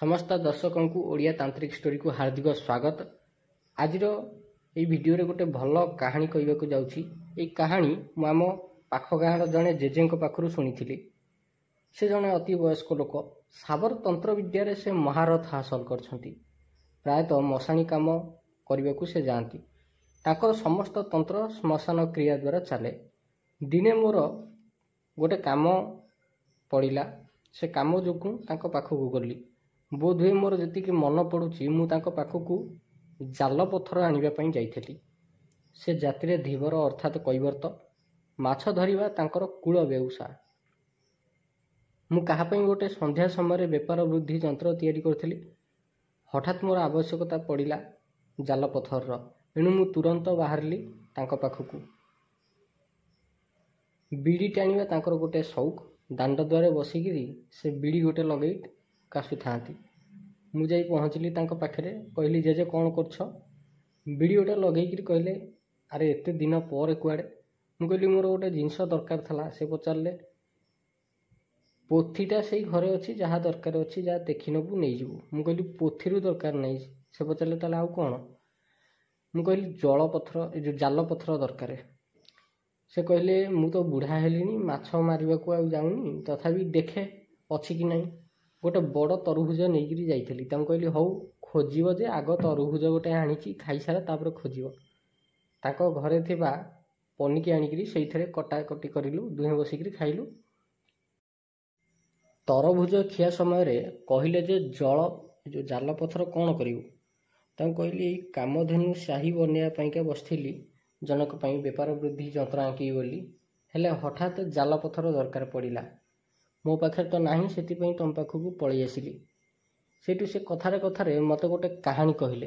समस्त दर्शकों को ओडिया तांत्रिक स्टोरी को हार्दिक स्वागत। आज ये वीडियो रे गोटे भल कहानी कहवाक जाऊँगी। ये कहानी मु आम पाख गाँव जड़े जेजे पाखु शुणी। से जड़े अति वयस्क लोक साबर तंत्र विद्या से महारथ हासिल करछंती। प्रायतः मशाणी काम करने को से जाती। ताकर समस्त तंत्र श्मशान क्रिया द्वारा चले। दिने मोर गोटे काम पड़ा से काम जो पाखक गली। बोध हुए मोर जी मन पड़ुची मुझे पाखक जाल पथर आने जाइली। से जाति धीवर अर्थात कैवर्त माछ धरिबा तांकर कूल व्यवसा। मु कहापई गोटे संध्या समय बेपार वृद्धि जंत्र तैयारी करथिली। हठात मोर आवश्यकता पड़ा जाल पथर एणु मु तुरंत बाहरली तांको पाखकू। बीड़ी टाणिबा तांकर गोटे शौक। दांड द्वारे बसिकी से बीड़ी गोटे लगे काशु था। मु जाई पहुँचली तांको पाखरे। कहली जेजे कौन करछ? बीड़ी गोटे लगे कहले अरे एते दिन पर कुआड़े? मु कहली मोर गोटे जिनस दरकार थला। से पचारे पोथीटा से घरे अच्छी जहाँ दरकार अच्छी जहाँ देखी नबू नहीं जीवु। मु कहली पोथी दरकार नहीं। से पचारे ताले आउ कौन? मु कहली जल पथर जो जाल पथर दरकार। से कहले मु तो बुढ़ा हेलिनी माछ मारिबा को आ जाउनी तथापि देखे अच्छी कि नहीं। गोटे बड़ तरभुज नहीं जाइली। कहली हौ खोजब जे आग तरभुज गोटे आनी खाई सारा तापर खोजब। ताको घरे थिबा पनिकी आनिकी से कटाकटी करूँ। दुहें बसिक खाइलु। तरभुज खिया समय कहले जे जल जो जाल पथर कौन करूँ? कहली कामधेनु शाही बनवाई बसली जनक बेपार वृद्धि जंत्र आंकी बोली। हेले हठात जाल पथर दरकार पड़ा। मो पाखे तो ना से तुम पाखक पलि आसिली। सेठू से कथारे कथारे मत गोटे कहानी कहले।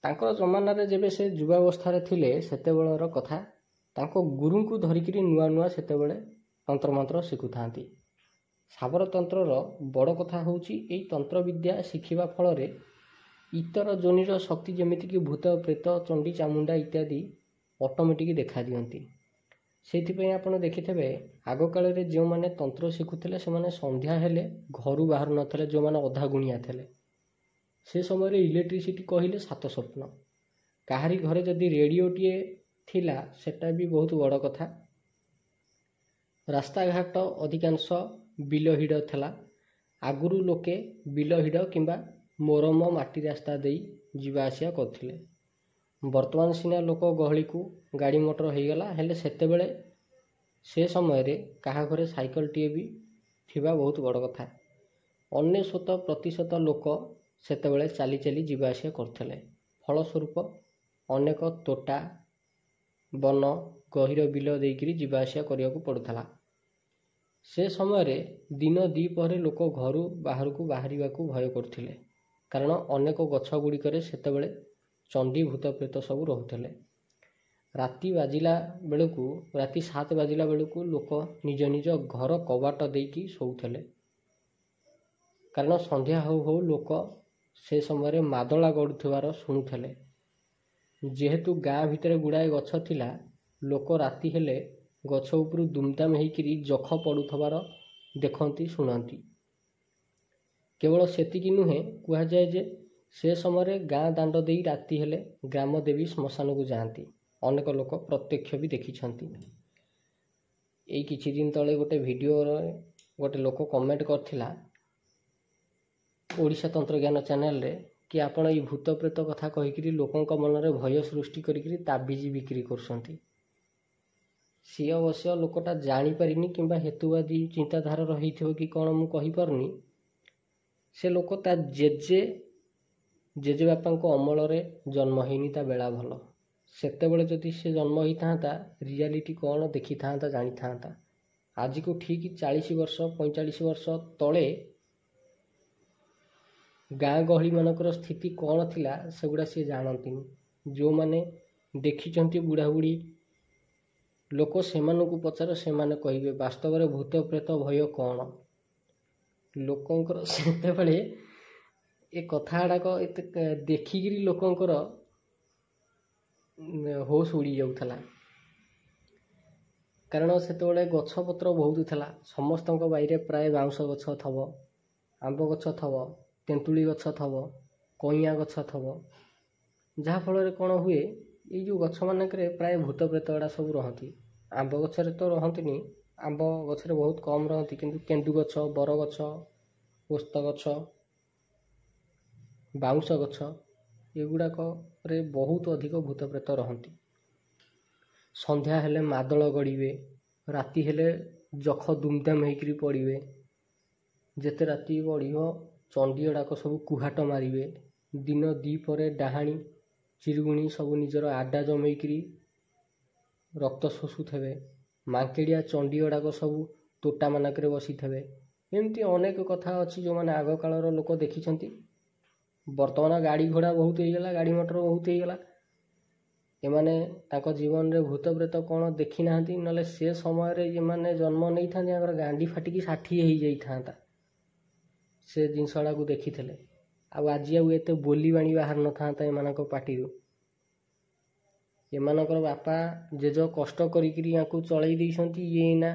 तांकर जमाना रे जेबे से युवावस्था थिले सेतेबेलर कथा। तांको गुरु को धरिकी नुआ नुआ सेतेबेले तंत्र मंत्र शिखुथांती। साबर तंत्रर बड़ कथा होउची एई तंत्र विद्या शिखिबा फल रे इतर जोनिर शक्ति जेमिति कि भूत प्रेत चंडी चामुंडा इत्यादि ऑटोमेटिक देखा दियंती। से आपड़ देखिथे आग काल जो मैंने तंत्र शिखुले से संध्या हेले घर बाहर नथिले। जो मैंने अधा गुणिया थे से समय इलेक्ट्रिसिटी कहले सात स्वप्न। काहारी घरे जदि रेडियोटे थिला सेटा भी बहुत बड़ कथा। रास्ता घाट अधिकांश बिल हिड़ था। आगुरु लोके बिल हिड़ किंबा मोरम माटी रास्ता दे जीवा आसिया करथिले। वर्तमान सीना लोक गहली को गाड़ी मोटर हो गला। हेले सेतेबेले से समय रे कहा घरे साइकल टीए भी थिबा बहुत बड़ कथा। 99% लोक सेतेबेले चाली चाली जीवा आसिया करथिले। फलस्वरूप अनेक तोटा वन गहिर बिल देकिरी जीवा आसिया करिया को पड़ुथला। से समय रे दिन दीपहरे लोक घरु बाहर को बाहरिबा को भय करथिले। कारण अनेक गछ गुड़िकरे सेतेबेले चंडी भूत प्रेत सब रोते। राति बाजिला बेलू राति 7 बाजिला बेलू लोक निज निज घर कबाट देकी शोउथले। कारण संध्या हो हो लोक से समय मादला गड़ुथिबार शुणुथले। जेहेतु गाँ भितर गुड़ाए गछ थिला लोक राति हेले गछ उपरु दुमदाम होइकिरी जख पड़ुथबार देखंती शुणंती। केवल सेतिकी नुहे कह जाए जे से समय गाँ दांड दे राति हेले ग्राम देवी श्मशान को जाती। अनेक लोक प्रत्यक्ष भी देखी। यही किछि दिन तले गोटे वीडियो गोटे लोक कमेंट करथिला ओडिशा तंत्र ज्ञान चैनल रे कि आपण ई भूत प्रेत कथा कहिकिरी लोकंक मन रे भय सृष्टि करिकिरी ताबिज बिक्री करसंती। सी अवश्य लोकटा जानी परिनी किंबा हेतुवादी चिंताधारा रहिथिबो कि कोन मु कहि परनी। से लोक ता जेजे बापा को अमल रे जन्म होनी ता बेला भल। सेतेबेले जदि से जन्म होता रियालिटी कौन देखी था जानी था। आज को ठीक 40 वर्ष 45 वर्ष तले गाँ गहली मानकर स्थिति कौन थिला सेगुड़ा सी जानती। जो माने देखी बुढ़ा बुढ़ी लोक से पचार से कहे वास्तव में भूत प्रेत भय कौन। लोकंकर सेतेबेले ए कथा गुड़ाक देखिकी लोकंकर होश उड़ी जाऊला। कारण सेतेबेले गछपत्र बहुत था। समस्त बाईरे प्राय बाउंश गछ थब आंब गछ थब ତେନ୍ତୁଳି ଗଛ ଥିବ, କଇଁଆ ଗଛ ଥିବ, ଯାହାଫଳରେ କ'ଣ ହୁଏ, ଏଇ ଯେଉଁ ଗଛମାନଙ୍କରେ ପ୍ରାୟ ଭୂତ ପ୍ରେତ ଗୁଡ଼ା ସବୁ ରହନ୍ତି। ଆମ୍ବ ଗଛରେ ତ ରହନ୍ତିନି, ଆମ୍ବ ଗଛରେ ବହୁତ କମ୍ ରହନ୍ତି, କିନ୍ତୁ କେନ୍ଦୁ ଗଛ, ବର ଗଛ, ଓସ୍ତ ଗଛ, ବାଉଁଶ ଗଛ ଏଗୁଡ଼ାକରେ ବହୁତ ଅଧିକ ଭୂତ ପ୍ରେତ ରହନ୍ତି। ସନ୍ଧ୍ୟା ହେଲେ ମାଦଳ ଗଡ଼ିବେ, ରାତି ହେଲେ ଯଖ ଦୁମଦାମ ହେଇକରି ପଡ଼ିବେ। ଯେତେ ରାତି ବଢ଼ିବ ଚଣ୍ଡୀ ଗୁଡ଼ାକ ସବୁ କୁହାଟ ମାରିବେ। ଦିନ ଦ୍ୱିପରେ ଡାହାଣୀ ଚିରୁଗୁଣି ସବୁ ନିଜର ଆଡା ଜମେଇକିରି ରକ୍ତ ଶୋଷୁଥିବେ। ମାଙ୍କେଡ଼ିଆ ଚଣ୍ଡୀ ଗୁଡ଼ାକ ସବୁ ତୋଟାମାନଙ୍କରେ ବସିଥିବେ। ଏମିତି ଅନେକ କଥା ଅଛି ଯେଉଁମାନେ ଆଗକାଳର ଲୋକ ଦେଖିଛନ୍ତି। ବର୍ତ୍ତମାନ ଗାଡ଼ି ଘୋଡ଼ା ବହୁତ ହେଇଗଲା, ଗାଡ଼ି ମଟର ବହୁତ ହେଇଗଲା। ଏମାନେ ତାଙ୍କ ଜୀବନରେ ଭୂତ ପ୍ରେତ କ'ଣ ଦେଖି ନାହାନ୍ତି, ନହେଲେ ସେ ସମୟରେ ଏମାନେ ଜନ୍ମ ନେଇଥାନ୍ତି ତାଙ୍କର ଗାଣ୍ଡି ଫାଟିକି 60 ହେଇଯାଇଥାନ୍ତା ସେ ଜିନିଷ ଗୁଡ଼ାକୁ ଦେଖିଥିଲେ। ଆଉ ଆଜି ଆଉ ଏତେ ବୋଲିବାଣୀ ବାହାରି ନଥାନ୍ତା ଏମାନଙ୍କ ପାଟିରୁ। ଏମାନଙ୍କର ବାପା ଜେଜ କଷ୍ଟ କରିକିରି ୟାଙ୍କୁ ଚଳେଇ ଦେଇଛନ୍ତି, ଇଏ ଏଇନା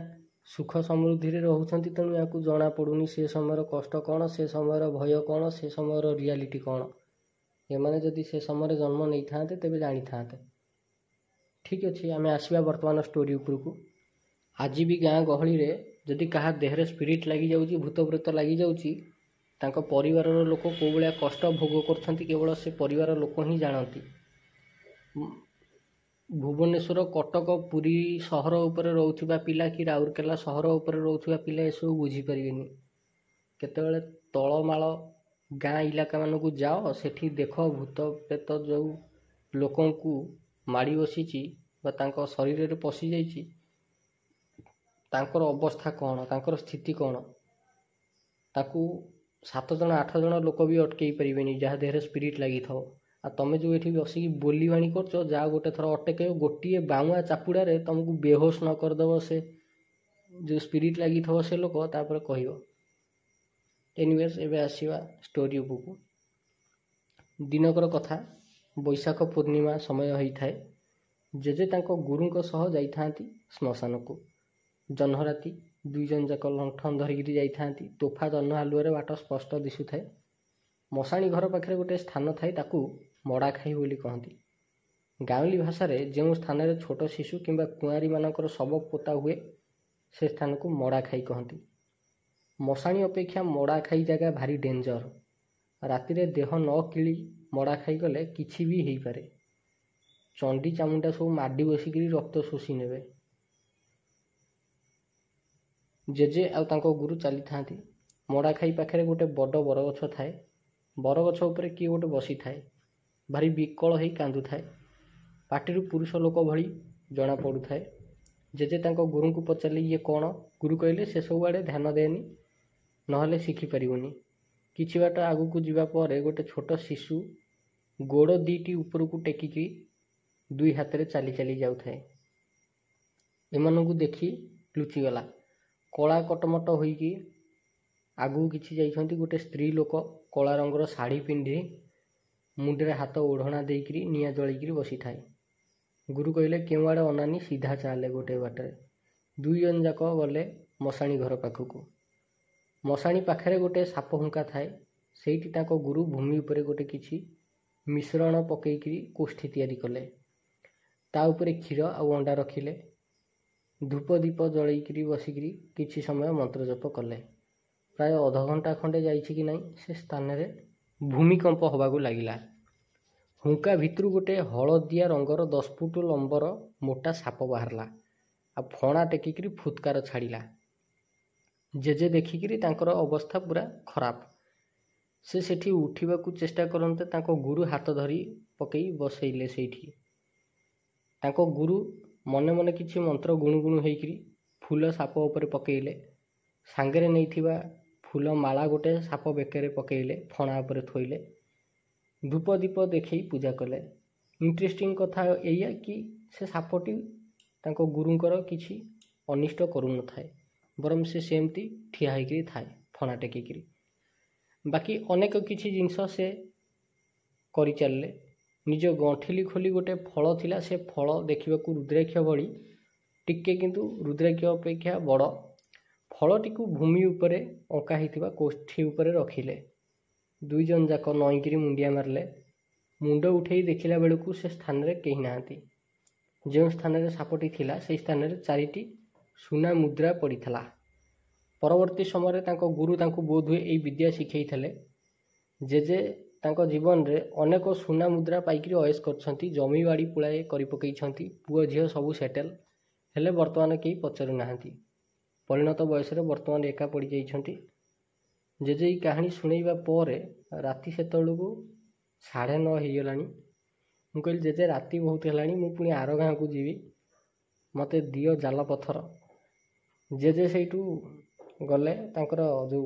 ସୁଖ ସମୃଦ୍ଧିରେ ରହୁଛନ୍ତି। ତେଣୁ ୟାଙ୍କୁ ଜଣାପଡ଼ୁନି ସେ ସମୟର କଷ୍ଟ କ'ଣ, ସେ ସମୟର ଭୟ କ'ଣ, ସେ ସମୟର ରିଆଲିଟି କ'ଣ। ଏମାନେ ଯଦି ସେ ସମୟରେ ଜନ୍ମ ନେଇଥାନ୍ତେ ତେବେ ଜାଣିଥାନ୍ତେ। ଠିକ୍ ଅଛି, ଆମେ ଆସିବା ବର୍ତ୍ତମାନ ଷ୍ଟୋରି ଉପରକୁ। ଆଜି ବି ଗାଁ ଗହଳିରେ ଯଦି କାହା ଦେହରେ ସ୍ପିରିଟ୍ ଲାଗିଯାଉଛି, ଭୂତ ପ୍ରେତ ଲାଗିଯାଉଛି, ତାଙ୍କ ପରିବାରର ଲୋକ କେଉଁ ଭଳିଆ କଷ୍ଟ ଭୋଗ କରୁଛନ୍ତି କେବଳ ସେ ପରିବାର ଲୋକ ହିଁ ଜାଣନ୍ତି। ଭୁବନେଶ୍ୱର, କଟକ, ପୁରୀ ସହର ଉପରେ ରହୁଥିବା ପିଲା କି ରାଉରକେଲା ସହର ଉପରେ ରହୁଥିବା ପିଲା ଏସବୁ ବୁଝିପାରିବେନି। କେତେବେଳେ ତଳମାଳ ଗାଁ ଇଲାକାମାନଙ୍କୁ ଯାଅ, ସେଠି ଦେଖ ଭୂତ ପ୍ରେତ ଯେଉଁ ଲୋକଙ୍କୁ ମାଡ଼ି ବସିଛି ବା ତାଙ୍କ ଶରୀରରେ ପଶିଯାଇଛି, ତାଙ୍କର ଅବସ୍ଥା କ'ଣ, ତାଙ୍କର ସ୍ଥିତି କ'ଣ, ତାକୁ 7 ଜଣ 8 ଜଣ ଲୋକ ବି ଅଟକେଇ ପାରିବେନି ଯାହା ଦେହରେ ସ୍ପିରିଟ୍ ଲାଗିଥିବ। ଆଉ ତମେ ଯେଉଁ ଏଠି ବସିକି ବୋଲିବାଣୀ କରୁଛ, ଯାହା ଗୋଟେ ଥର ଅଟକେଇବ, ଗୋଟିଏ ବାଉଁଆ ଚାପୁଡ଼ାରେ ତମକୁ ବେହୋସ ନ କରିଦେବ ସେ ଯେଉଁ ସ୍ପିରିଟ୍ ଲାଗିଥିବ ସେ ଲୋକ, ତାପରେ କହିବ। ଏନିୱେଜ୍, ଏବେ ଆସିବା ଷ୍ଟୋରି ଉପରକୁ। ଦିନକର କଥା, ବୈଶାଖ ପୂର୍ଣ୍ଣିମା ସମୟ ହେଇଥାଏ। ଜେଜେ ତାଙ୍କ ଗୁରୁଙ୍କ ସହ ଯାଇଥାନ୍ତି ଶ୍ମଶାନକୁ। ଜହ୍ନରାତି, 2 ଜଣ ଯାକ ଲଣ୍ଠନ ଧରିକିରି ଯାଇଥାନ୍ତି। ତୋଫା ଜହ୍ନ ଆଲୁଅରେ ବାଟ ସ୍ପଷ୍ଟ ଦିଶୁଥାଏ। ମଶାଣି ଘର ପାଖରେ ଗୋଟେ ସ୍ଥାନ ଥାଏ, ତାକୁ ମଡ଼ାଖାଇ ବୋଲି କହନ୍ତି। ଗାଉଁଲି ଭାଷାରେ ଯେଉଁ ସ୍ଥାନରେ ଛୋଟ ଶିଶୁ କିମ୍ବା କୁଆଁରୀମାନଙ୍କର ଶବ ପୋତା ହୁଏ ସେ ସ୍ଥାନକୁ ମଡ଼ାଖାଇ କହନ୍ତି। ମଶାଣି ଅପେକ୍ଷା ମଡ଼ାଖାଇ ଜାଗା ଭାରି ଡେଞ୍ଜର। ରାତିରେ ଦେହ ନ କିଳି ମଡ଼ାଖାଇ ଗଲେ କିଛି ବି ହେଇପାରେ। ଚଣ୍ଡୀ ଚାମୁଣ୍ଡା ସବୁ ମାଡ଼ି ବସିକିରି ରକ୍ତ ଶୋଷି ନେବେ। ଜେଜେ ଆଉ ତାଙ୍କ ଗୁରୁ ଚାଲିଥାନ୍ତି। ମଡ଼ାଖାଇ ପାଖରେ ଗୋଟେ ବଡ଼ ବରଗଛ ଥାଏ। ବରଗଛ ଉପରେ କିଏ ଗୋଟେ ବସିଥାଏ, ଭାରି ବିକଳ ହେଇ କାନ୍ଦୁଥାଏ। ପାଟିରୁ ପୁରୁଷ ଲୋକ ଭଳି ଜଣା ପଡ଼ୁଥାଏ। ଜେଜେ ତାଙ୍କ ଗୁରୁଙ୍କୁ ପଚାରିଲେ, ଇଏ କ'ଣ? ଗୁରୁ କହିଲେ, ସେସବୁ ଆଡ଼େ ଧ୍ୟାନ ଦେନି, ନହେଲେ ଶିଖିପାରିବୁନି। କିଛି ବାଟ ଆଗକୁ ଯିବା ପରେ ଗୋଟେ ଛୋଟ ଶିଶୁ ଗୋଡ଼ 2ଟି ଉପରକୁ ଟେକିକି 2 ହାତରେ ଚାଲି ଚାଲି ଯାଉଥାଏ। ଏମାନଙ୍କୁ ଦେଖି ଲୁଚିଗଲା। କଳା କଟମଟ ହୋଇକି ଆଗକୁ କିଛି ଯାଇଛନ୍ତି। ଗୋଟେ ସ୍ତ୍ରୀ ଲୋକ କଳା ରଙ୍ଗର ଶାଢ଼ୀ ପିନ୍ଧି ମୁଣ୍ଡରେ ହାତ ଓଢ଼ଣା ଦେଇକିରି ନିଆଁ ଜଳିକିରି ବସିଥାଏ। ଗୁରୁ କହିଲେ, କେଉଁ ଆଡ଼େ ଅନାନି, ସିଧା ଚାଲେ ଗୋଟେ ବାଟରେ। 2 ଜଣ ଯାକ ଗଲେ ମଶାଣି ଘର ପାଖକୁ। ମଶାଣି ପାଖରେ ଗୋଟେ ସାପ ହୁଙ୍କା ଥାଏ। ସେଇଠି ତାଙ୍କ ଗୁରୁ ଭୂମି ଉପରେ ଗୋଟେ କିଛି ମିଶ୍ରଣ ପକେଇକିରି କୋଷ୍ଠୀ ତିଆରି କଲେ। ତା ଉପରେ କ୍ଷୀର ଆଉ ଅଣ୍ଡା ରଖିଲେ। ଧୂପ ଦୀପ ଜଳେଇକିରି ବସିକିରି କିଛି ସମୟ ମନ୍ତ୍ର ଜପ କଲେ। ପ୍ରାୟ ଅଧଘଣ୍ଟା ଖଣ୍ଡେ ଯାଇଛି କି ନାହିଁ, ସେ ସ୍ଥାନରେ ଭୂମିକମ୍ପ ହେବାକୁ ଲାଗିଲା। ହୁଙ୍କା ଭିତରୁ ଗୋଟେ ହଳଦିଆ ରଙ୍ଗର 10 ଫୁଟ ଲମ୍ବର ମୋଟା ସାପ ବାହାରିଲା ଆଉ ଫଣା ଟେକିକିରି ଫୁତ୍କାର ଛାଡ଼ିଲା। ଜେଜେ ଦେଖିକିରି ତାଙ୍କର ଅବସ୍ଥା ପୁରା ଖରାପ। ସେ ସେଠି ଉଠିବାକୁ ଚେଷ୍ଟା କରନ୍ତେ ତାଙ୍କ ଗୁରୁ ହାତ ଧରି ପକେଇ ବସେଇଲେ ସେଇଠି। ତାଙ୍କ ଗୁରୁ ମନେ ମନେ କିଛି ମନ୍ତ୍ର ଗୁଣୁ ଗୁଣୁ ହେଇକିରି ଫୁଲ ସାପ ଉପରେ ପକେଇଲେ। ସାଙ୍ଗରେ ନେଇଥିବା ଫୁଲ ମାଳା ଗୋଟେ ସାପ ବେକରେ ପକେଇଲେ, ଫଣା ଉପରେ ଥୋଇଲେ। ଧୂପ ଦୀପ ଦେଖେଇ ପୂଜା କଲେ। ଇଣ୍ଟରେଷ୍ଟିଂ କଥା ଏଇଆ କି ସେ ସାପଟି ତାଙ୍କ ଗୁରୁଙ୍କର କିଛି ଅନିଷ୍ଟ କରୁନଥାଏ, ବରଂ ସେ ସେମିତି ଠିଆ ହେଇକିରି ଥାଏ ଫଣା ଟେକିକିରି। ବାକି ଅନେକ କିଛି ଜିନିଷ ସେ କରିଚାଲିଲେ। ନିଜ ଗଣ୍ଠିଲି ଖୋଲି ଗୋଟେ ଫଳ ଥିଲା, ସେ ଫଳ ଦେଖିବାକୁ ରୁଦ୍ରାକ୍ଷ ଭଳି, ଟିକେ କିନ୍ତୁ ରୁଦ୍ରାକ୍ଷ ଅପେକ୍ଷା ବଡ଼। ଫଳଟିକୁ ଭୂମି ଉପରେ ଅଙ୍କା ହେଇଥିବା କୋଷ୍ଠୀ ଉପରେ ରଖିଲେ। दुई जन जाक नईकरी मुंडिया मारले। मुंड उठे देखिला बेलू से स्थान में कहीं नहांती। जो स्थान में सापटी थिला से स्थान में 4टी सुना मुद्रा पड़ीथला। परवर्ती समय तांको गुरु तांको बोधहुए यही विद्या शिखई जेजे तांको जीवन रे अनेक सुना मुद्रा पाइकरी अयस करछंती। जमी बाड़ी पुलाए करि पकईछंती। पुओ झियो सबु सेटल हेले वर्तमान केही पचारू नाहांती। परिणत बयस रे वर्तमान एका पड़ी जाइछंती। जेजे ई कहानी सुनैबा परे राति सेतळुकु 9:30 हो गलानी। मु कहली जेजे राति बहुत हेलानी, मु पुणी आर गाँ को जीवी, मते दियो जाल पथर। जेजे सेठू गले तांकर जो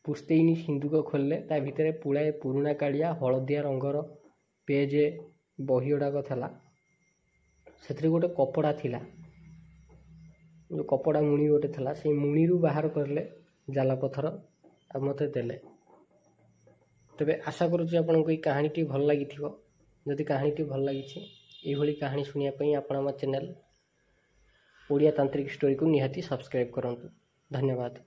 पुस्तैनी सिंधुक खोलले ता भितर पुलाए पुराणा कालिया हलदिया रंगर पेज बही गुड़ाक था। से गोटे कपड़ा थिला, जो कपड़ा मुणी गोटे था, से मुणी रू बाहर करले जाला पथर आ मते देले। तबे आशा करुच्ची आपन को कहानी भल लगी। जदि कहानी भल लगी ये कहानी शुणा आपण आम चैनल ओडिया तांत्रिक स्टोरी को निहाती सब्सक्राइब करंतु। धन्यवाद।